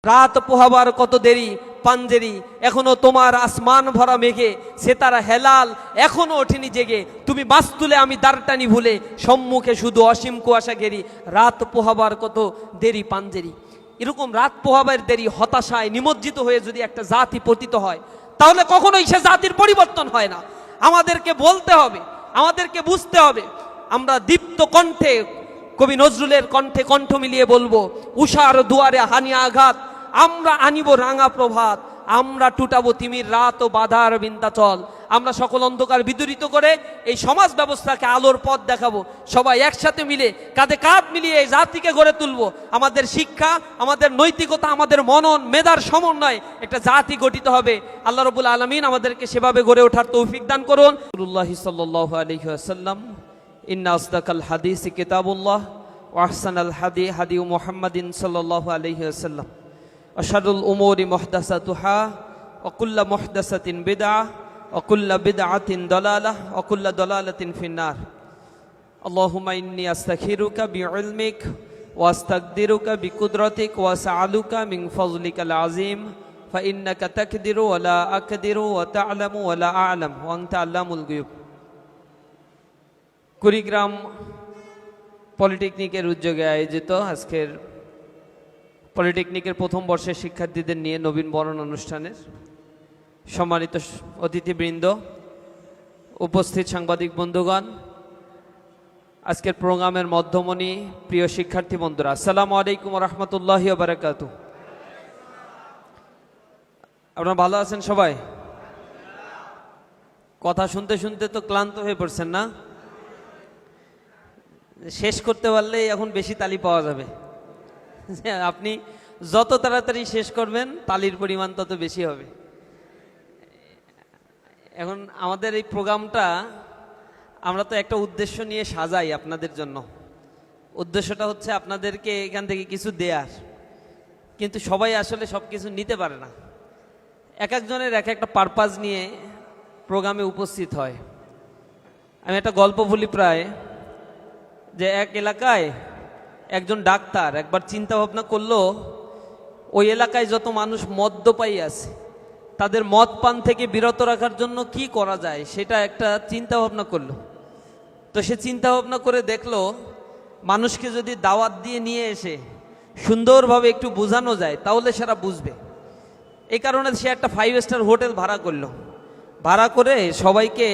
রাত পোহাবার কত দেরি পাঞ্জেরি, এখনো তোমার আসমান ভরা মেঘে সেতারা হেলাল এখনো ওঠেনি জেগে, তুমি বাস তুলে আমি দাঁড়টানি ভুলে, সম্মুখে শুধু অসীম কুয়াশা ঘেরি, রাত পোহাবার কত দেরি পাঞ্জেরি। এরকম রাত পোহাবার দেরি হতাশায় নিমজ্জিত হয়ে যদি একটা জাতি পতিত হয়, তাহলে কখনোই সে জাতির পরিবর্তন হয় না। আমাদেরকে বলতে হবে, আমাদেরকে বুঝতে হবে। আমরা দীপ্ত কণ্ঠে কবি নজরুলের কণ্ঠে কণ্ঠ মিলিয়ে বলবো, উষার দুয়ারে হানি আঘাত, আমরা আনিব রাঙা প্রভাত, আমরা টুটাবো তিমির রাত ও বাধার বিন্ধ্যাচল। আমরা সকল অন্ধকার বিদূরিত করে এই সমাজ ব্যবস্থাকে আলোর পথ দেখাবো। সবাই একসাথে মিলে কাঁধে কাঁধ মিলিয়ে এই জাতিকে গড়ে তুলবো। আমাদের শিক্ষা, আমাদের নৈতিকতা, আমাদের মনন মেধার সমন্বয়ে একটা জাতি গঠিত হবে। আল্লাহ রাব্বুল আলামিন আমাদেরকে সেভাবে গড়ে ওঠার তৌফিক দান করুন। রাসূলুল্লাহ সাল্লাল্লাহু আলাইহি ওয়াসাল্লাম, ইন্না আসদাকাল হাদিসি কিতাবুল্লাহ ওয়া আহসানাল হাদি হাদি মুহাম্মাদিন সাল্লাল্লাহু আলাইহি ওয়াসাল্লাম, আশারুল উমুরি মুহদাসাতুহা ওয়া কুল্লু মুহদাসাতিন বিদআহ ওয়া কুল্লু বিদআতিন দালালাহ ওয়া কুল্লু দালালাতিন ফিন্নার। আল্লাহুম্মা ইন্নী আস্তাগফিরুকা বিইলমিক ওয়া আস্তাগদিরুকা বিকুদরাতিক ওয়া আসআলুকা মিন ফাযলিকাল আযীম ফাইন্নাকা তাকদিরু ওয়া লা আকদিরু ওয়া তা'লামু ওয়া লা আ'লাম ওয়া আনতা আল্লামুল গুয়ুব। কুড়িগ্রাম পলিটেকনিকের উদ্যোগে আয়োজিত আজকের পলিটেকনিকের প্রথম বর্ষের শিক্ষার্থীদের নিয়ে নবীন বরণ অনুষ্ঠানের সম্মানিত অতিথিবৃন্দ, উপস্থিত সাংবাদিক বন্ধুগণ, আজকের প্রোগ্রামের মধ্যমণি প্রিয় শিক্ষার্থী বন্ধুরা, আসসালামু আলাইকুম ওয়া রাহমাতুল্লাহি ওয়া বারাকাতুহু। আপনারা ভালো আছেন সবাই? কথা শুনতে শুনতে তো ক্লান্ত হয়ে পড়ছেন না? শেষ করতে পারলেই এখন বেশি তালি পাওয়া যাবে। আপনি যত তাড়াতাড়ি শেষ করবেন তালির পরিমাণ তত বেশি হবে। এখন আমাদের এই প্রোগ্রামটা আমরা তো একটা উদ্দেশ্য নিয়ে সাজাই আপনাদের জন্য। উদ্দেশ্যটা হচ্ছে আপনাদেরকে এখান থেকে কিছু দেয়ার, কিন্তু সবাই আসলে সব কিছু নিতে পারে না। এক একজনের এক একটা পারপাস নিয়ে প্রোগ্রামে উপস্থিত হয়। আমি একটা গল্প বলি, প্রায় যে এক এলাকায় একজন ডাক্তার একবার চিন্তা ভাবনা করলো, ওই এলাকায় যত মানুষ মদ্যপায়ী আছে তাদের মদ পান থেকে বিরত রাখার জন্য কি করা যায় সেটা একটা চিন্তা ভাবনা করলো। তো সে চিন্তা ভাবনা করে দেখলো, মানুষকে যদি দাওয়াত দিয়ে নিয়ে এসে সুন্দরভাবে একটু বোঝানো যায় তাহলে সেটা বুঝবে। এই কারণে সে একটা 5 স্টার হোটেল ভাড়া করলো। ভাড়া করে সবাইকে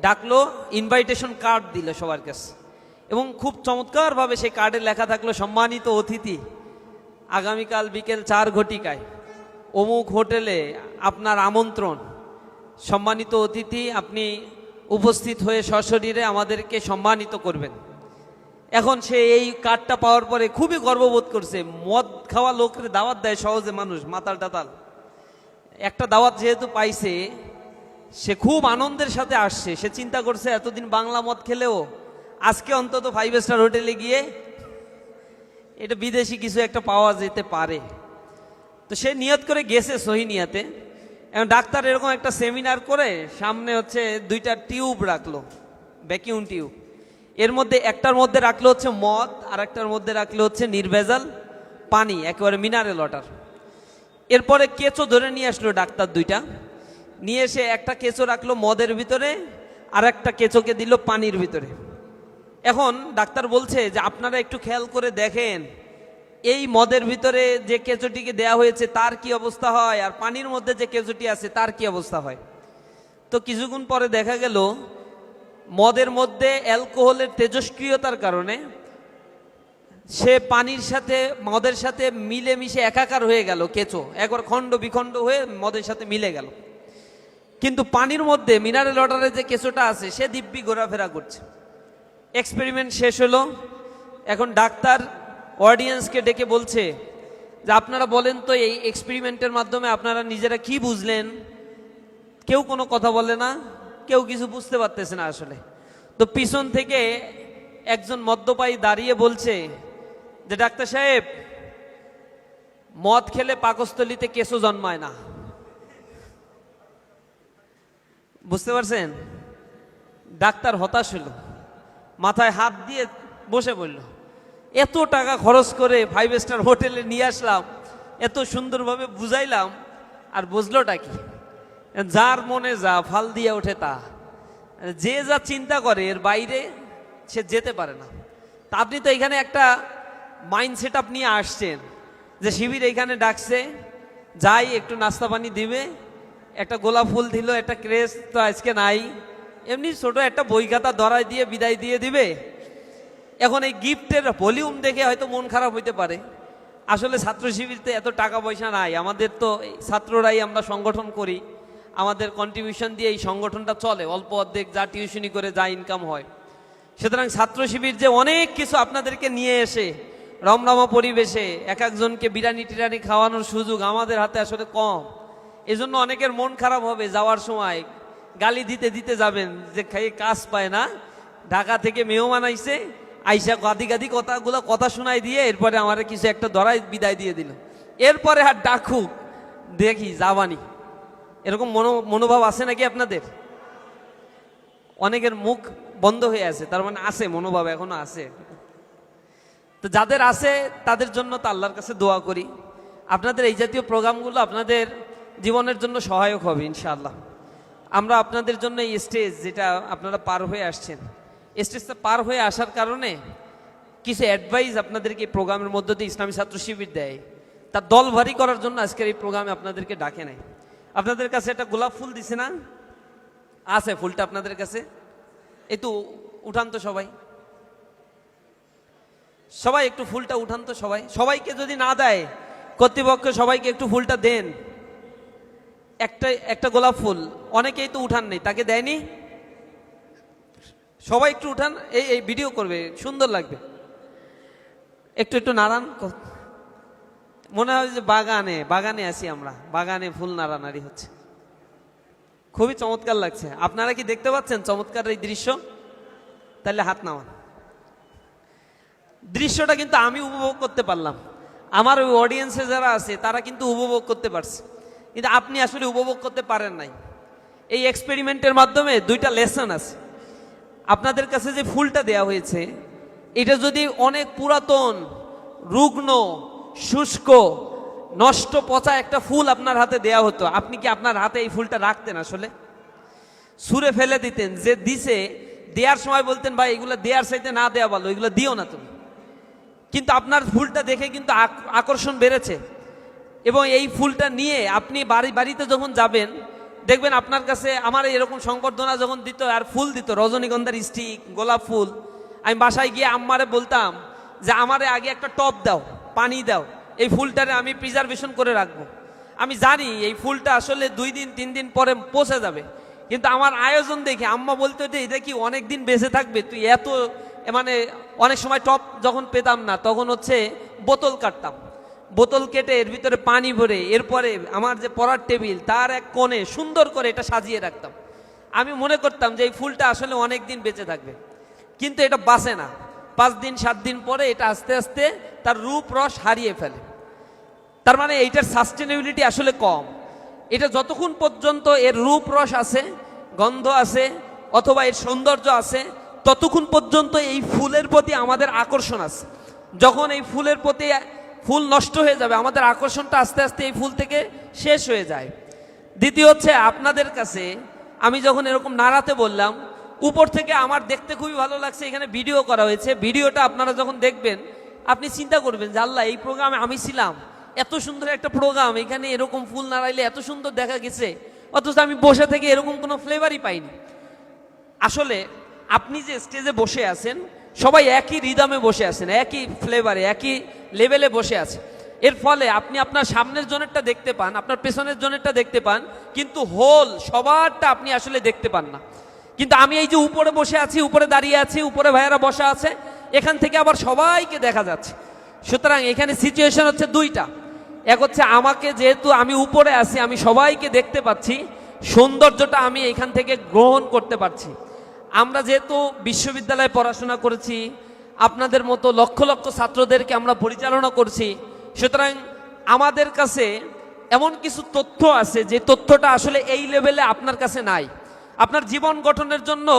ডাকলো, ইনভাইটেশন কার্ড দিল সবার কাছে, এবং খুব চমৎকারভাবে সেই কার্ডে লেখা থাকলো, সম্মানিত অতিথি, আগামীকাল বিকেল 4 ঘটিকায় অমুক হোটেলে আপনার আমন্ত্রণ। সম্মানিত অতিথি, আপনি উপস্থিত হয়ে সশরীরে আমাদেরকে সম্মানিত করবেন। এখন সে এই কার্ডটা পাওয়ার পরে খুবই গর্ববোধ করছে। মদ খাওয়া লোকের দাওয়াত দেয় সহজে মানুষ, মাতাল টাতাল। একটা দাওয়াত যেহেতু পাইছে, সে খুব আনন্দের সাথে আসছে। সে চিন্তা করছে এতদিন বাংলা মদ খেলেও আজকে অন্তত 5 স্টার হোটেলে গিয়ে এটা বিদেশি কিছু একটা পাওয়া যেতে পারে। তো সে নিয়ত করে গেছে সহি নিয়াতে। এবং ডাক্তার এরকম একটা সেমিনার করে সামনে হচ্ছে 2টা টিউব রাখলো, ভ্যাকিউম টিউব। এর মধ্যে একটার মধ্যে রাখলো হচ্ছে মদ, আর একটার মধ্যে রাখলো হচ্ছে নির্ভেজাল পানি, একেবারে মিনারেল ওয়াটার। এরপরে কেঁচো ধরে নিয়ে আসলো ডাক্তার 2টা, নিয়ে এসে একটা কেঁচো রাখলো মদের ভিতরে আর একটা কেঁচোকে দিল পানির ভিতরে। এখন ডাক্তার বলছে যে আপনারা একটু খেয়াল করে দেখেন এই মদের ভিতরে যে কেঁচোটিকে দেয়া হয়েছে তার কি অবস্থা হয়, আর পানির মধ্যে যে কেঁচোটি আছে তার কি অবস্থা হয়। তো কিছুক্ষণ পরে দেখা গেল মদের মধ্যে অ্যালকোহলের তেজস্ক্রিয়তার কারণে সে পানির সাথে মদের সাথে মিলেমিশে একাকার হয়ে গেল, কেঁচো একবার খণ্ড বিখণ্ড হয়ে মদের সাথে মিলে গেল। কিন্তু পানির মধ্যে মিনারেল ওয়াটারে যে কেঁচোটা আছে সে দিব্যি ঘোরাফেরা করছে। এক্সপেরিমেন্ট শেষ হলো। এখন ডাক্তার অডিয়েন্সকে ডেকে বলছে যে আপনারা বলেন তো এই এক্সপেরিমেন্টের মাধ্যমে আপনারা নিজেরা কি বুঝলেন। কেউ কোনো কথা বলে না, কেউ কিছু বুঝতে পারতেছে না আসলে। তো পিছন থেকে একজন মদ্যপায়ী দাঁড়িয়ে বলছে যে ডাক্তার সাহেব, মদ খেলে পাকস্থলীতে কেঁচো জন্মায় না। বুঝতে পারছেন? ডাক্তার হতাশ হলো, মাথায় হাত দিয়ে বসে পড়ল। এত টাকা খরচ করে 5 স্টার হোটেলে নিয়ে আসলাম, এত সুন্দরভাবে বুঝাইলাম, আর বুঝলোটা কি? যার মনে যা ফাল দিয়ে ওঠে তা, যে যা চিন্তা করে এর বাইরে সে যেতে পারে না। তা আপনি তো এখানে একটা মাইন্ড সেট আপ নিয়ে আসছেন যে শিবির এইখানে ডাকছে, যাই একটু নাস্তা পানি দিবে, একটা গোলাপ ফুল দিল, একটা ক্রেস তো আজকে নাই, এমনি ছোট একটা বই খাতা ধরাই দিয়ে বিদায় দিয়ে দিবে। এখন এই গিফটের ভলিউম দেখে হয়তো মন খারাপ হইতে পারে। আসলে ছাত্র শিবিরতে এত টাকা পয়সা নাই, আমাদের তো ছাত্ররাই আমরা সংগঠন করি, আমাদের কন্ট্রিবিউশন দিয়ে এই সংগঠনটা চলে, অল্প অর্ধেক যা টিউশনি করে যা ইনকাম হয়। সুতরাং ছাত্র শিবির যে অনেক কিছু আপনাদেরকে নিয়ে এসে রমরমা পরিবেশে এক একজনকে বিরিয়ানি টিরানি খাওয়ানোর সুযোগ আমাদের হাতে আসলে কম। এজন্য অনেকের মন খারাপ হবে, যাওয়ার সময় গালি দিতে দিতে যাবেন যে খাইয়ে কাজ পায় না, ঢাকা থেকে মেহমান আইছে, আইসা গাদি গাদি কথা শোনাই দিয়ে এরপরে আমার কিছু একটা ধরাই বিদায় দিয়ে দিল, এরপরে আর ডাকুক দেখি যাবানি, এরকম মনোভাব আছে নাকি আপনাদের? অনেকের মুখ বন্ধ হয়ে আছে, তার মানে আছে মনোভাব, এখনো আছে। তো যাদের আছে তাদের জন্য তো আল্লাহর কাছে দোয়া করি, আপনাদের এই জাতীয় প্রোগ্রামগুলো আপনাদের জীবনের জন্য সহায়ক হবে ইনশাআল্লাহ। আমরা আপনাদের জন্য এই স্টেজ যেটা আপনারা পার হয়ে আসছেন, স্টেজটা পার হয়ে আসার কারণে কিছু অ্যাডভাইস আপনাদেরকে এই প্রোগ্রামের মধ্য দিয়ে ইসলামী ছাত্র শিবির দেয়, তার দল ভারী করার জন্য আজকের এই প্রোগ্রামে আপনাদেরকে ডাকে নেয়। আপনাদের কাছে একটা গোলাপ ফুল দিছে না? আছে ফুলটা আপনাদের কাছে? এই তো উঠান তো সবাই, সবাই একটু ফুলটা উঠান তো সবাই। সবাইকে যদি না দেয় কর্তৃপক্ষ, সবাইকে একটু ফুলটা দেন। একটা গোলাপ ফুল অনেকেই তো উঠান নেই, তাকে দেয়নি। সবাই একটু উঠান, এই ভিডিও করবে, সুন্দর লাগবে। একটু নাড়ান, মনে হয় যে বাগানে আছি আমরা, বাগানে ফুল নাড়ানাড়ি হচ্ছে, খুবই চমৎকার লাগছে। আপনারা কি দেখতে পাচ্ছেন চমৎকার এই দৃশ্য? তাহলে হাত নামান। দৃশ্যটা কিন্তু আমি উপভোগ করতে পারলাম, আমার ওই অডিয়েন্সে যারা আছে তারা কিন্তু উপভোগ করতে পারছে, কিন্তু আপনি আসলে উপভোগ করতে পারেন নাই। এই এক্সপেরিমেন্টের মাধ্যমে দুইটা লেসন আছে। আপনাদের কাছে যে ফুলটা দেয়া হয়েছে, এটা যদি অনেক পুরাতন, রুগ্ন, শুষ্ক, নষ্ট, পচা একটা ফুল আপনার হাতে দেয়া হতো, আপনি কি আপনার হাতে এই ফুলটা রাখতেন? আসলে ছুঁড়ে ফেলে দিতেন। যে দিছে দেওয়ার সময় বলতেন ভাই এগুলো দেওয়ার চাইতে না দেওয়া ভালো, এগুলো দিও না তুমি। কিন্তু আপনার ফুলটা দেখে কিন্তু আকর্ষণ বেড়েছে, এবং এই ফুলটা নিয়ে আপনি বাড়িতে যখন যাবেন দেখবেন আপনার কাছে আমার এরকম সংবর্ধনা যখন দিত আর ফুল দিত, রজনীগন্ধার স্টিক, গোলাপ ফুল, আমি বাসায় গিয়ে আম্মারে বলতাম যে আমারে আগে একটা টব দাও, পানি দাও, এই ফুলটারে আমি প্রিজার্ভেশন করে রাখবো। আমি জানি এই ফুলটা আসলে 2 দিন 3 দিন পরে পচে যাবে, কিন্তু আমার আয়োজন দেখে আম্মা বলতে যে এটা কি অনেক দিন বেঁচে থাকবে, তুই এত, মানে অনেক সময় টব যখন পেতাম না তখন হচ্ছে বোতল কাটতাম, বোতল কেটে এর ভিতরে পানি ভরে এরপরে আমার যে পড়ার টেবিল তার এক কোণে সুন্দর করে এটা সাজিয়ে রাখতাম। আমি মনে করতাম যে এই ফুলটা আসলে অনেক দিন বেঁচে থাকবে, কিন্তু এটা বাঁচে না। 5 দিন 7 দিন পরে এটা আস্তে আস্তে তার রূপ রস হারিয়ে ফেলে। তার মানে এইটার সাস্টেনেবিলিটি আসলে কম। এটা যতক্ষণ পর্যন্ত এর রূপ রস আছে, গন্ধ আছে, অথবা এর সৌন্দর্য আছে, ততক্ষণ পর্যন্ত এই ফুলের প্রতি আমাদের আকর্ষণ আছে। যখন এই ফুলের প্রতি ফুল নষ্ট হয়ে যাবে, আমাদের আকর্ষণটা আস্তে আস্তে এই ফুল থেকে শেষ হয়ে যায়। দ্বিতীয় হচ্ছে আপনাদের কাছে আমি যখন এরকম নাড়াতে বললাম, উপর থেকে আমার দেখতে খুবই ভালো লাগছে, এখানে ভিডিও করা হয়েছে, ভিডিওটা আপনারা যখন দেখবেন আপনি চিন্তা করবেন যে আল্লাহ, এই প্রোগ্রামে আমি ছিলাম, এত সুন্দর একটা প্রোগ্রাম, এখানে এরকম ফুল নাড়াইলে এত সুন্দর দেখা গেছে, অথচ আমি বসে থেকে এরকম কোনো ফ্লেভারই পাইনি। আসলে আপনি যে স্টেজে বসে আছেন সবাই একই রিদমে বসে আছেন, একই ফ্লেভারে, একই লেভেলে বসে আছে। এর ফলে আপনি আপনার সামনের জনেরটা দেখতে পান, আপনার পেছনের জনেরটা দেখতে পান, কিন্তু হোল সবারটা আপনি আসলে দেখতে পান না। কিন্তু আমি এই যে উপরে বসে আছি, উপরে দাঁড়িয়ে আছি, উপরে ভাইয়ারা বসা আছে, এখান থেকে আবার সবাইকে দেখা যাচ্ছে। সুতরাং এখানে সিচুয়েশন হচ্ছে দুইটা। এক হচ্ছে আমাকে, যেহেতু আমি উপরে আছি, আমি সবাইকে দেখতে পাচ্ছি, সৌন্দর্যটা আমি এখান থেকে গ্রহণ করতে পারছি। আমরা যেহেতু বিশ্ববিদ্যালয়ে পড়াশোনা করেছি, আপনাদের মতো লক্ষ লক্ষ ছাত্রদেরকে আমরা পরিচালনা করছি, সুতরাং আমাদের কাছে এমন কিছু তথ্য আছে যে তথ্যটা আসলে এই লেভেলে আপনার কাছে নাই। আপনার জীবন গঠনের জন্য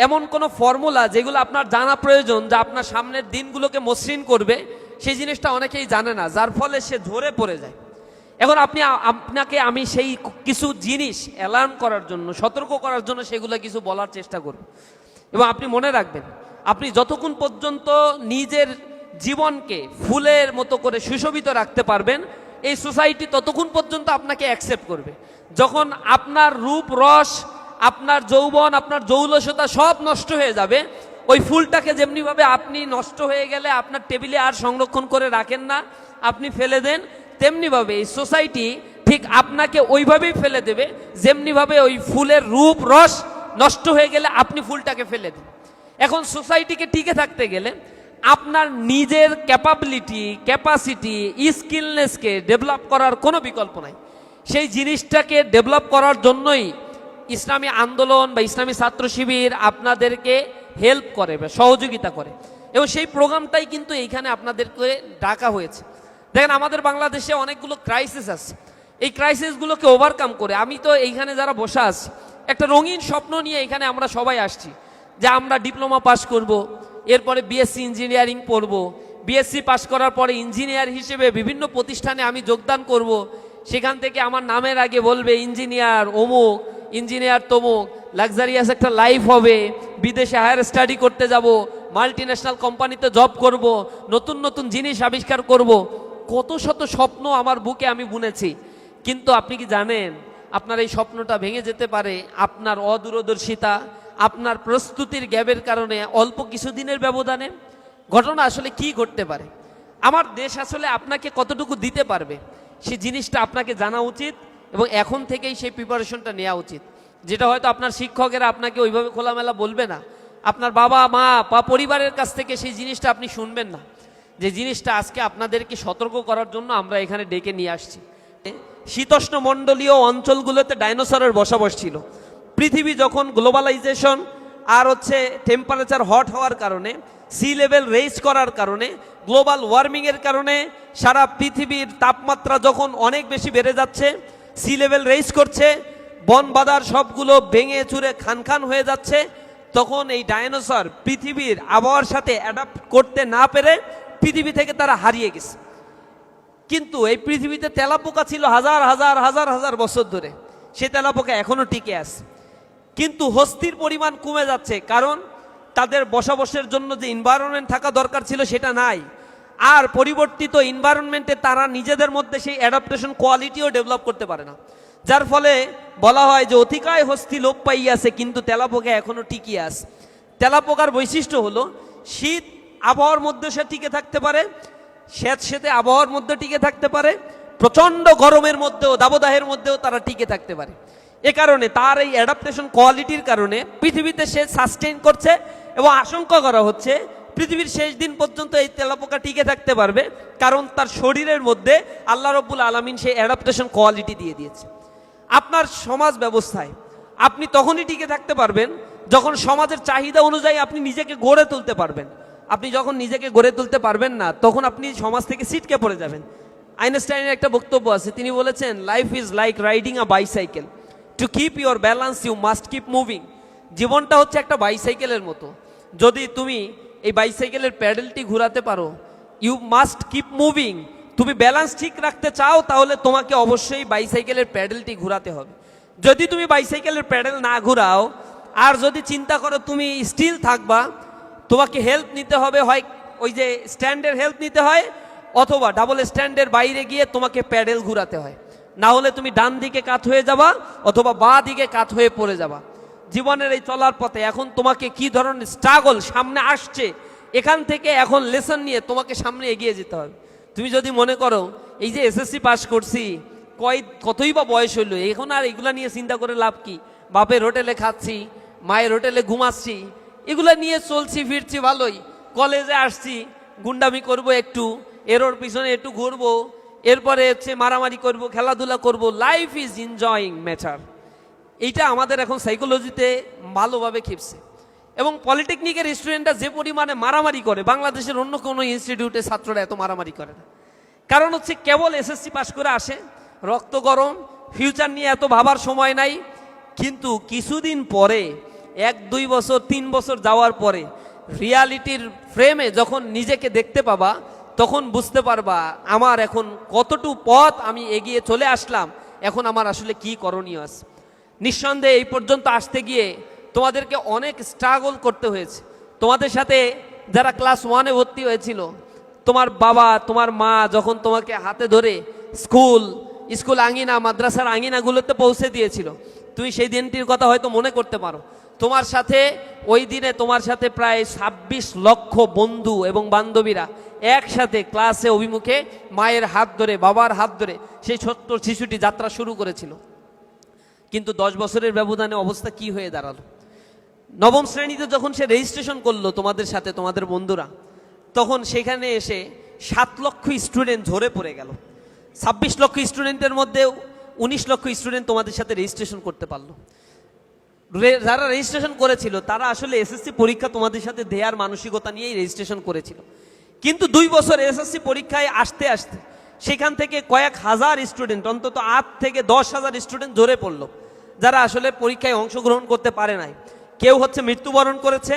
এমন কোনো ফর্মুলা যেগুলো আপনার জানা প্রয়োজন, যা আপনার সামনের দিনগুলোকে মসৃণ করবে, সেই জিনিসটা অনেকেই জানে না, যার ফলে সে ঝরে পড়ে যায়। এখন আপনাকে আমি সেই কিছু জিনিস অ্যালার্ম করার জন্য, সতর্ক করার জন্য সেগুলো কিছু বলার চেষ্টা করব। এবং আপনি মনে রাখবেন, আপনি যতক্ষণ পর্যন্ত নিজের জীবনকে ফুলের মতো করে সুশোভিত রাখতে পারবেন, এই সোসাইটি ততক্ষণ পর্যন্ত আপনাকে অ্যাকসেপ্ট করবে। যখন আপনার রূপ রস, আপনার যৌবন, আপনার জৌলসতা সব নষ্ট হয়ে যাবে, ওই ফুলটাকে যেমনিভাবে আপনি নষ্ট হয়ে গেলে আপনার টেবিলে আর সংরক্ষণ করে রাখেন না, আপনি ফেলে দেন, তেমনিভাবে এই সোসাইটি ঠিক আপনাকে ওইভাবেই ফেলে দেবে যেমনিভাবে ওই ফুলের রূপ রস নষ্ট হয়ে গেলে আপনি ফুলটাকে ফেলে দেন। এখন সোসাইটিকে টিকে থাকতে গেলে আপনার নিজের ক্যাপাবিলিটি, ক্যাপাসিটি, স্কিলনেসকে ডেভেলপ করার কোনো বিকল্প নাই। সেই জিনিসটাকে ডেভেলপ করার জন্যই ইসলামী আন্দোলন বা ইসলামী ছাত্র শিবির আপনাদেরকে হেল্প করে বা সহযোগিতা করে, এবং সেই প্রোগ্রামটাই কিন্তু এইখানে আপনাদেরকে ডাকা হয়েছে। দেখেন, আমাদের বাংলাদেশে অনেকগুলো ক্রাইসিস আছে, এই ক্রাইসিসগুলোকে ওভারকাম করে আমি তো এইখানে যারা বসে আছি একটা রঙিন স্বপ্ন নিয়ে এখানে আমরা সবাই আসছি যে আমরা ডিপ্লোমা পাস করব, এরপরে বিএসসি ইঞ্জিনিয়ারিং পড়ব, বিএসসি পাস করার পরে ইঞ্জিনিয়ার হিসেবে বিভিন্ন প্রতিষ্ঠানে আমি যোগদান করব, সেখান থেকে আমার নামের আগে বলবে ইঞ্জিনিয়ার অমুক, ইঞ্জিনিয়ার তমুক, লাক্সারিয়াস একটা লাইফ হবে, বিদেশে হায়ার স্টাডি করতে যাব, মাল্টি ন্যাশনাল কোম্পানিতে জব করব, নতুন নতুন জিনিস আবিষ্কার করব। কত শত স্বপ্ন আমার বুকে আমি বুনেছি, কিন্তু আপনি কি জানেন আপনার এই স্বপ্নটা ভেঙে যেতে পারে আপনার অদূরদর্শিতা, আপনার প্রস্তুতির গ্যাপের কারণে, অল্প কিছুদিনের ব্যবধানে। ঘটনা আসলে কি ঘটতে পারে, আমার দেশ আসলে আপনাকে কতটুকু দিতে পারবে সেই জিনিসটা আপনাকে জানা উচিত, এবং এখন থেকেই সেই প্রিপারেশনটা নেওয়া উচিত, যেটা হয়তো আপনার শিক্ষকেরা আপনাকে ওইভাবে খোলামেলা বলবে না, আপনার বাবা মা বা পরিবারের কাছ থেকে সেই জিনিসটা আপনি শুনবেন না, যে জিনিসটা আজকে আপনাদেরকে সতর্ক করার জন্য আমরা এখানে ডেকে নিয়ে আসছি। শীতোষ্ণ মণ্ডলীয় অঞ্চলগুলোতে ডাইনোসরের বসবাস ছিল। পৃথিবী যখন গ্লোবালাইজেশন আর টেম্পারেচার হট হওয়ার কারণে, সি লেভেল রেইজ করার কারণে, গ্লোবাল ওয়ার্মিংয়ের কারণে সারা পৃথিবীর তাপমাত্রা যখন অনেক বেশি বেড়ে যাচ্ছে, সি লেভেল রেইজ করছে, বন বাদার সবগুলো ভেঙে চুরে খান খান হয়ে যাচ্ছে, তখন এই ডাইনোসর পৃথিবীর আবহাওয়ার সাথে অ্যাডাপ্ট করতে না পেরে পৃথিবী থেকে তারা হারিয়ে গেছে। কিন্তু এই পৃথিবীতে তেলাপোকা ছিল হাজার হাজার হাজার হাজার বছর ধরে, সে তেলাপোকা এখনো টিকে আছে, কিন্তু হস্তির পরিমাণ কমে যাচ্ছে, কারণ তাদের বসবাসের জন্য যে এনভায়রনমেন্ট থাকা দরকার ছিল সেটা নাই, আর পরিবর্তিত এনভায়রনমেন্টে তারা নিজেদের মধ্যে সেই অ্যাডাপ্টেশন কোয়ালিটিও ডেভেলপ করতে পারে না, যার ফলে বলা হয় যে অতিকায় হস্তি লোপ পাইয়াছে কিন্তু তেলাপোকা এখনো টিকিয়ে আছে। তেলাপোকার বৈশিষ্ট্য হলো শীত আবহাওয়ার মধ্যে সে টিকে থাকতে পারে, স্যাঁতসেঁতে আবহাওয়ার মধ্যে টিকে থাকতে পারে, প্রচণ্ড গরমের মধ্যেও, দাবদাহের মধ্যেও তারা টিকে থাকতে পারে। এ কারণে তার এই অ্যাডাপ্টেশন কোয়ালিটির কারণে পৃথিবীতে সে সাস্টেইন করছে, এবং আশঙ্কা করা হচ্ছে পৃথিবীর শেষ দিন পর্যন্ত এই তেলাপোকা টিকে থাকতে পারবে, কারণ তার শরীরের মধ্যে আল্লাহ রব্বুল আলামিন সেই অ্যাডাপ্টেশন কোয়ালিটি দিয়ে দিয়েছে। আপনার সমাজ ব্যবস্থায় আপনি তখনই টিকে থাকতে পারবেন যখন সমাজের চাহিদা অনুযায়ী আপনি নিজেকে গড়ে তুলতে পারবেন। আপনি যখন নিজেকে গড়ে তুলতে পারবেন না, তখন আপনি সমাজ থেকে ছিটকে পড়ে যাবেন। আইনস্টাইনের একটা বক্তব্য আছে, তিনি বলেছেন, life is like riding a bicycle, to keep your balance you must keep moving. জীবনটা হচ্ছে একটা বাইসাইকেলের মতো, যদি তুমি এই বাইসাইকেলের প্যাডেলটি ঘোরাতে পারো, ইউ মাস্ট কিপ মুভিং, তুমি ব্যালেন্স ঠিক রাখতে চাও তাহলে তোমাকে অবশ্যই বাইসাইকেলের প্যাডেলটি ঘোরাতে হবে। যদি তুমি বাইসাইকেলের প্যাডেল না ঘোরাও আর যদি চিন্তা করো তুমি স্টিল থাকবা, তোমাকে হেল্প নিতে হবে, হয় ওই যে স্ট্যান্ডের হেল্প নিতে হয়, অথবা ডাবল স্ট্যান্ডের বাইরে গিয়ে তোমাকে প্যাডেল ঘোরাতে হয়, না হলে তুমি ডান দিকে কাত হয়ে যাবা অথবা বাঁ দিকে কাত হয়ে পড়ে যাবা। জীবনের এই চলার পথে এখন তোমাকে কি ধরনের স্ট্রাগল সামনে আসছে, এখান থেকে এখন লেসন নিয়ে তোমাকে সামনে এগিয়ে যেতে হবে। তুমি যদি মনে করো এই যে এসএসসি পাস করছি, কতই বা বয়স হইলো, এখন আর এগুলা নিয়ে চিন্তা করে লাভ কি, বাপের হোটেলে খাচ্ছি, মায়ের হোটেলে ঘুমাচ্ছি, এগুলা নিয়ে চলছি ফিরছি ভালোই, কলেজে আসছি, গুন্ডামি করব একটু, এরোর পিছনে একটু ঘুরবো, এরপরে মারামারি করব, খেলাধুলা করব, লাইফ ইজ এনজয়িং ম্যাটার। এইটা আমাদের এখন সাইকোলজিতে ভালোভাবে খেপছে। এবং পলিটেকনিকের স্টুডেন্টরা যে পরিমাণে মারামারি করে, বাংলাদেশের অন্য কোনো ইনস্টিটিউটে ছাত্ররা এত মারামারি করে না। কারণ কেবল এসএসসি পাস করে আসে, রক্ত গরম, ফিউচার নিয়ে এত ভাবার সময় নাই। কিন্তু কিছুদিন পরে, 1-2 বছর 3 বছর যাওয়ার পরে রিয়ালিটির ফ্রেমে যখন নিজেকে দেখতে পাবা, তখন বুঝতে পারবা আমার এখন কতটুকু পথ আমি এগিয়ে চলে আসলাম, এখন আমার আসলে কি করণীয় আছে। নিঃসন্দেহে এই পর্যন্ত আসতে গিয়ে তোমাদেরকে অনেক স্ট্রাগল করতে হয়েছে। তোমাদের সাথে যারা ক্লাস 1-এ ভর্তি হয়েছিল, তোমার বাবা তোমার মা যখন তোমাকে হাতে ধরে স্কুল আঙিনা, মাদ্রাসার আঙিনাগুলোতে পৌঁছে দিয়েছিল, তুমি সেই দিনটির কথা হয়তো মনে করতে পারো। তোমার সাথে ওই দিনে তোমার সাথে প্রায় 26 লক্ষ বন্ধু এবং বান্ধবীরা একসাথে ক্লাসে অভিমুখে মায়ের হাত ধরে, বাবার হাত ধরে সেই ছোট্ট শিশুটি যাত্রা শুরু করেছিল। কিন্তু 10 বছরের ব্যবধানে অবস্থা কি হয়ে দাঁড়ালো। নবম শ্রেণীতে যখন সে রেজিস্ট্রেশন করলো তোমাদের সাথে, তোমাদের বন্ধুরা, তখন সেখানে এসে 7 লক্ষ স্টুডেন্ট ঝরে পড়ে গেল। 26 লক্ষ স্টুডেন্টের মধ্যে 19 লক্ষ স্টুডেন্ট তোমাদের সাথে রেজিস্ট্রেশন করতে পারলো। যারা রেজিস্ট্রেশন করেছিল তারা আসলে এসএসসি পরীক্ষা তোমাদের সাথে দেওয়ার মানসিকতা নিয়েই রেজিস্ট্রেশন করেছিল। কিন্তু 2 বছর এসএসসি পরীক্ষায় আসতে আসতে সেখান থেকে কয়েক হাজার স্টুডেন্ট, অন্তত 8 থেকে 10,000 স্টুডেন্ট ঝরে পড়লো, যারা আসলে পরীক্ষায় অংশগ্রহণ করতে পারে নাই। কেউ হচ্ছে মৃত্যুবরণ করেছে,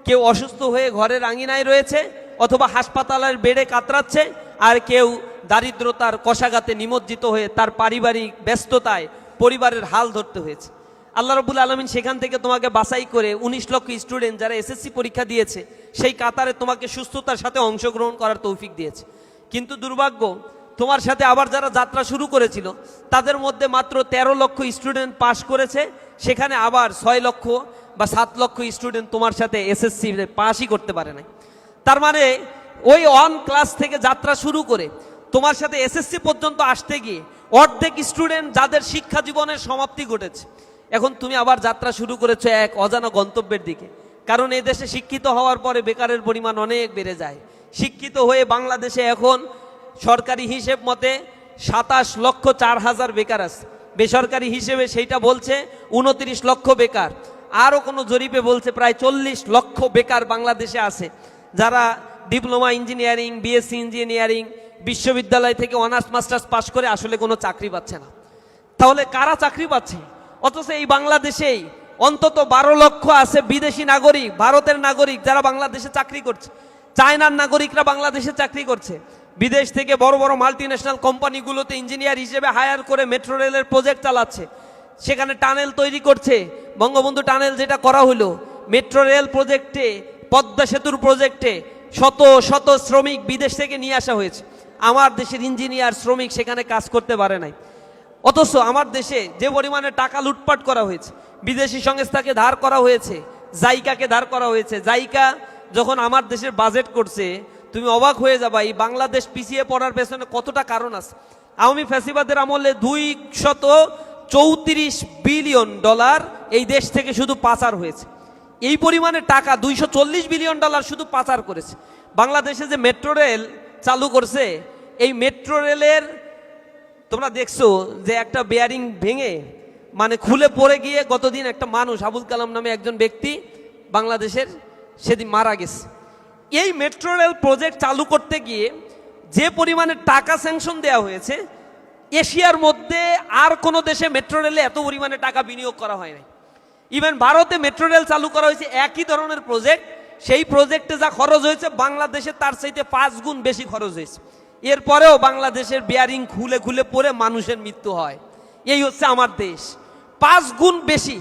কেউ অসুস্থ হয়ে ঘরের আঙিনায় রয়েছে অথবা হাসপাতালের বেডে কাতরাচ্ছে, আর কেউ দারিদ্রতার কষাঘাতে নিমজ্জিত হয়ে তার পারিবারিক ব্যস্ততায় পরিবারের হাল ধরতে হয়েছে। আল্লাহ রাব্বুল আলামিন সেখান থেকে তোমাকে বাছাই করে 19 লক্ষ স্টুডেন্ট যারা এসএসসি পরীক্ষা দিয়েছে সেই কাতারে তোমাকে সুস্থতার সাথে অংশগ্রহণ করার তৌফিক দিয়েছে। কিন্তু দুর্ভাগ্য, তোমার সাথে আবার যারা যাত্রা শুরু করেছিল তাদের মধ্যে মাত্র 13 লক্ষ স্টুডেন্ট পাশ করেছে। সেখানে আবার 6 লক্ষ বা 7 লক্ষ স্টুডেন্ট তোমার সাথে এসএসসি পাশই করতে পারে নাই। তার মানে ওই 1 ক্লাস থেকে যাত্রা শুরু করে তোমার সাথে এসএসসি পর্যন্ত আসতে গিয়ে অর্ধেক স্টুডেন্ট যাদের শিক্ষা জীবনের সমাপ্তি ঘটেছে, এখন তুমি আবার যাত্রা শুরু করেছো এক অজানা গন্তব্যের দিকে। কারণ এই দেশে শিক্ষিত হওয়ার পরে বেকারের পরিমাণ অনেক বেড়ে যায়। শিক্ষিত হয়ে বাংলাদেশে এখন সরকারি হিসেব মতে 27,04,000 বেকার আছে, বেসরকারি হিসেবে সেইটা বলছে 29 লক্ষ বেকার। আরও কোনো জরিপে বলছে প্রায় 40 লক্ষ বেকার বাংলাদেশে আছে, যারা ডিপ্লোমা ইঞ্জিনিয়ারিং, বিএসসি ইঞ্জিনিয়ারিং, বিশ্ববিদ্যালয় থেকে অনার্স মাস্টার্স পাশ করে আসলে কোনো চাকরি পাচ্ছে না। তাহলে কারা চাকরি পাচ্ছে? অথচ এই বাংলাদেশেই অন্তত 12 লক্ষ আছে বিদেশি নাগরিক, ভারতের নাগরিক যারা বাংলাদেশে চাকরি করছে। চায়নার নাগরিকরা বাংলাদেশে চাকরি করছে। বিদেশ থেকে বড় বড় মাল্টিন্যাশনাল কোম্পানিগুলোতে ইঞ্জিনিয়ার হিসেবে হায়ার করে মেট্রো রেলের প্রজেক্ট চালাচ্ছে, সেখানে টানেল তৈরি করছে। বঙ্গবন্ধু টানেল যেটা করা হলো, মেট্রো রেল প্রজেক্টে, পদ্মা সেতুর প্রজেক্টে শত শত শ্রমিক বিদেশ থেকে নিয়ে আসা হয়েছে। আমার দেশের ইঞ্জিনিয়ার শ্রমিক সেখানে কাজ করতে পারে নাই। অথচ আমার দেশে যে পরিমাণে টাকা লুটপাট করা হয়েছে, বিদেশি সংস্থাকে ধার করা হয়েছে, জাইকাকে ধার করা হয়েছে। জাইকা যখন আমার দেশের বাজেট করছে, তুমি অবাক হয়ে যাবা এই বাংলাদেশ পিছিয়ে পড়ার পেছনে কতটা কারণ আছে। আওয়ামী ফ্যাসিবাদের আমলে 234 বিলিয়ন ডলার এই দেশ থেকে শুধু পাচার হয়েছে। এই পরিমাণে টাকা 240 বিলিয়ন ডলার শুধু পাচার করেছে। বাংলাদেশে যে মেট্রো রেল চালু করছে, এই মেট্রো রেলের তোমরা দেখছো যে একটা বেয়ারিং ভেঙে মানে খুলে পড়ে গিয়ে গতদিন একটা মানুষ, আবুল কালাম নামে একজন ব্যক্তি বাংলাদেশের, সেদিন মারা গেছে। এই মেট্রো রেল প্রজেক্ট চালু করতে গিয়ে যে পরিমাণে টাকা স্যাংশন দেওয়া হয়েছে, এশিয়ার মধ্যে আর কোনো দেশে মেট্রো রেলে এত পরিমাণে টাকা বিনিয়োগ করা হয় নাই। ইভেন ভারতে মেট্রো রেল চালু করা হয়েছে, একই ধরনের প্রজেক্ট, সেই প্রজেক্টে যা খরচ হয়েছে বাংলাদেশে তার চাইতে 5 গুণ বেশি খরচ হয়েছে। এরপরেও বাংলাদেশের বেয়ারিং খুলে খুলে পড়ে মানুষের মৃত্যু হয়। এই হচ্ছে আমার দেশ, 5 গুণ বেশি।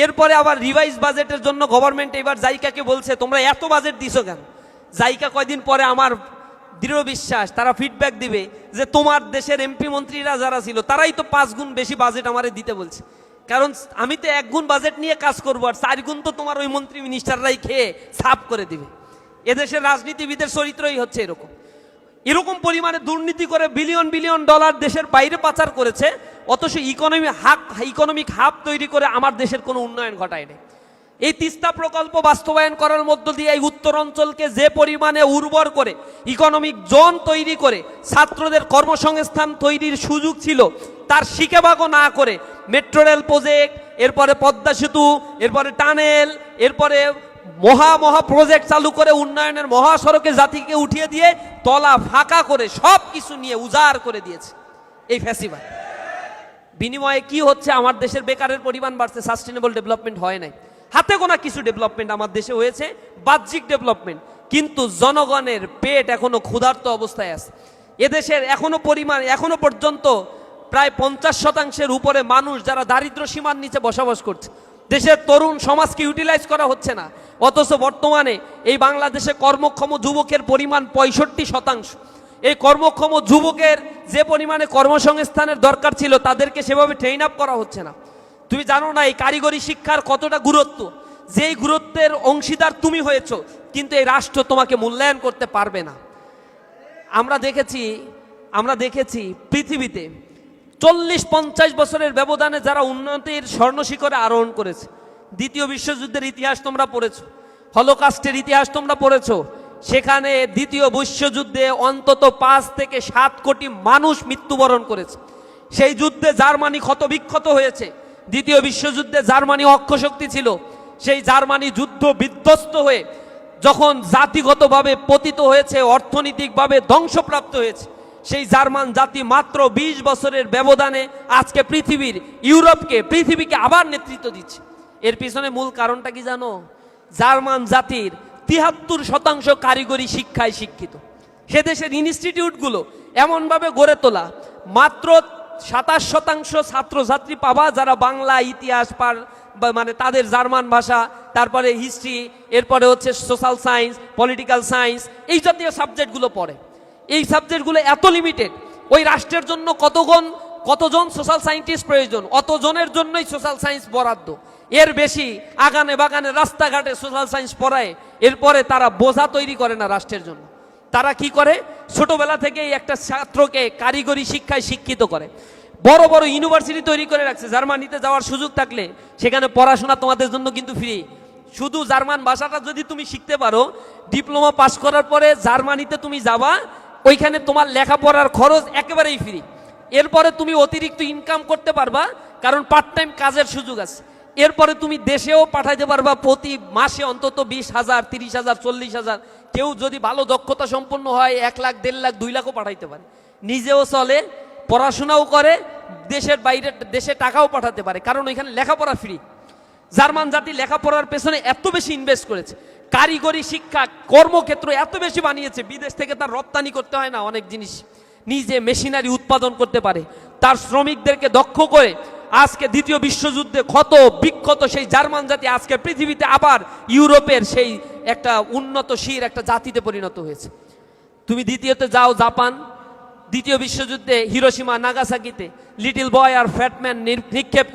এরপরে আবার রিভাইজ বাজেটের জন্য গভর্নমেন্ট এবার জাইকাকে বলছে তোমরা এত বাজেট দিছো কেন। জাইকা কয়দিন পরে আমার দৃঢ় বিশ্বাস তারা ফিডব্যাক দিবে যে তোমার দেশের এমপি মন্ত্রীরা যারা ছিল তারাই তো 5 গুণ বেশি বাজেট আমারে দিতে বলছে। কারণ আমি তো 1 গুণ বাজেট নিয়ে কাজ করবো, আর 4 গুণ তো তোমার ওই মন্ত্রী মিনিস্টাররাই খেয়ে সাফ করে দিবে। এদেশের রাজনীতিবিদের চরিত্রই হচ্ছে এরকম। এরকম পরিমাণে দুর্নীতি করে বিলিয়ন বিলিয়ন ডলার দেশের বাইরে পাচার করেছে, অথচ ইকোনমিক হাব তৈরি করে আমার দেশের কোনো উন্নয়ন ঘটায়নি। এই তিস্তা প্রকল্প বাস্তবায়ন করার মধ্য দিয়ে এই উত্তর অঞ্চলকে যে পরিমাণে উর্বর করে ইকোনমিক জোন তৈরি করে ছাত্রদের কর্মসংস্থান তৈরির সুযোগ ছিল, তার শিকেভাগও না করে মেট্রো রেল প্রজেক্ট, এরপরে পদ্মা সেতু, এরপরে টানেল, এরপরে মহা প্রজেক্ট চালু করে উন্নয়নের মহাসড়কে জাতিকে উঠিয়ে দিয়ে তলা ফাঁকা করে সব কিছু নিয়ে উজাড় করে দিয়েছে এই ফ্যাসিবাদ। বিনিময়ে কি হচ্ছে? আমার দেশের বেকারের পরিমাণ বাড়ছে, সাস্টেনেবল ডেভেলপমেন্ট হয় নাই। হাতে গোনা কিছু ডেভেলপমেন্ট আমার দেশে হয়েছে, বাহ্যিক ডেভেলপমেন্ট, কিন্তু জনগণের পেট এখনো ক্ষুধার্ত অবস্থায় আছে। এদেশের এখনো পর্যন্ত প্রায় 50% উপরে মানুষ যারা দারিদ্র্য সীমার নিচে বসবাস করছে। দেশের তরুণ সমাজকে ইউটিলাইজ করা হচ্ছে না, অথচ বর্তমানে এই বাংলাদেশে কর্মক্ষম যুবকের পরিমাণ 65%। এই কর্মক্ষম যুবকের যে পরিমাণে কর্মসংস্থানের দরকার ছিল তাদেরকে সেভাবে ট্রেন আপ করা হচ্ছে না। তুমি জানো না এই কারিগরি শিক্ষার কতটা গুরুত্ব, যেই গুরুত্বের অংশীদার তুমি হয়েছো, কিন্তু এই রাষ্ট্র তোমাকে মূল্যায়ন করতে পারবে না। আমরা দেখেছি পৃথিবীতে 40-50 বছরের ব্যবধানে যারা উন্নতির স্বর্ণশিখরে আরোহণ করেছে। দ্বিতীয় বিশ্বযুদ্ধের ইতিহাস তোমরা পড়েছো, হলোকাস্টের ইতিহাস তোমরা পড়েছো। সেখানে দ্বিতীয় বিশ্বযুদ্ধে অন্তত 5 থেকে 7 কোটি মানুষ মৃত্যুবরণ করেছে। সেই যুদ্ধে জার্মানি ক্ষতবিক্ষত হয়েছে। দ্বিতীয় বিশ্বযুদ্ধে জার্মানি অক্ষশক্তি ছিল, সেই জার্মানি যুদ্ধ বিধ্বস্ত হয়ে যখন জাতিগতভাবে পতিত হয়েছে, অর্থনৈতিকভাবে ধ্বংসপ্রাপ্ত হয়েছে, সেই জার্মান জাতি মাত্র 20 বছরের ব্যবধানে আজকে পৃথিবীকে আবার নেতৃত্ব দিচ্ছে। এর পিছনে মূল কারণটা কি জানো? জার্মান জাতির 73% কারিগরি শিক্ষায় শিক্ষিত। সে দেশের ইনস্টিটিউটগুলো এমনভাবে গড়ে তোলা, মাত্র 27% ছাত্রছাত্রী পাবা যারা বাংলা, ইতিহাস মানে তাদের জার্মান ভাষা, তারপরে হিস্ট্রি, এরপরে হচ্ছে সোশ্যাল সায়েন্স, পলিটিক্যাল সায়েন্স, এই জাতীয় সাবজেক্টগুলো পড়ে। এই সাবজেক্টগুলো এত লিমিটেড, ওই রাষ্ট্রের জন্য কতজন সোশ্যাল সায়েন্টিস্ট প্রয়োজন, অতজনের জন্যই সোশ্যাল সায়েন্স বরাদ্দ। এর বেশি আগানে বাগানে রাস্তাঘাটে সোশ্যাল সায়েন্স পড়ায়, এরপরে তারা বোঝা তৈরি করে না রাষ্ট্রের জন্য। তারা কি করে? ছোটবেলা থেকেই একটা ছাত্রকে কারিগরি শিক্ষায় শিক্ষিত করে, বড় বড় ইউনিভার্সিটি তৈরি করে রাখছে। জার্মানিতে যাওয়ার সুযোগ থাকলে সেখানে পড়াশোনা তোমাদের জন্য কিন্তু ফ্রি। শুধু জার্মান ভাষাটা যদি তুমি শিখতে পারো, ডিপ্লোমা পাস করার পরে জার্মানিতে তুমি যাবা, ওইখানে তোমার লেখাপড়ার খরচ একেবারেই ফ্রি। এরপরে তুমি অতিরিক্ত ইনকাম করতে পারবা, কারণ পার্ট টাইম কাজের সুযোগ আছে। এরপরে তুমি দেশেও পাঠাইতে পারবা, প্রতি মাসে অন্তত 20,000, 30,000, 40,000, কেউ যদি ভালো দক্ষতা সম্পন্ন হয় 1 লাখ, 1.5 লাখ, 2 লাখও পাঠাইতে পারে। নিজেও চলে, পড়াশোনাও করে, দেশের বাইরে দেশে টাকাও পাঠাতে পারে, কারণ ওইখানে লেখাপড়া ফ্রি। জার্মান জাতি লেখাপড়ার পেছনে এত বেশি ইনভেস্ট করেছে, কারিগরি শিক্ষা কর্মক্ষেত্র এত বেশি বানিয়েছে, বিদেশ থেকে তার রপ্তানি করতে হয় না, অনেক জিনিস নিজে মেশিনারি উৎপাদন করতে পারে। তার শ্রমিকদেরকে দক্ষ করে আজকে দ্বিতীয় বিশ্বযুদ্ধে ক্ষত বিক্ষত সেই জার্মান জাতি আজকে পৃথিবীতে আবার ইউরোপের সেই একটা উন্নতশীল একটা জাতিতে পরিণত হয়েছে। তুমি দ্বিতীয়তে যাও জাপান, দ্বিতীয় বিশ্বযুদ্ধে হিরোশিমা নাগাসাকিতে লিটল বয় আর ফ্যাটম্যান নিক্ষেপ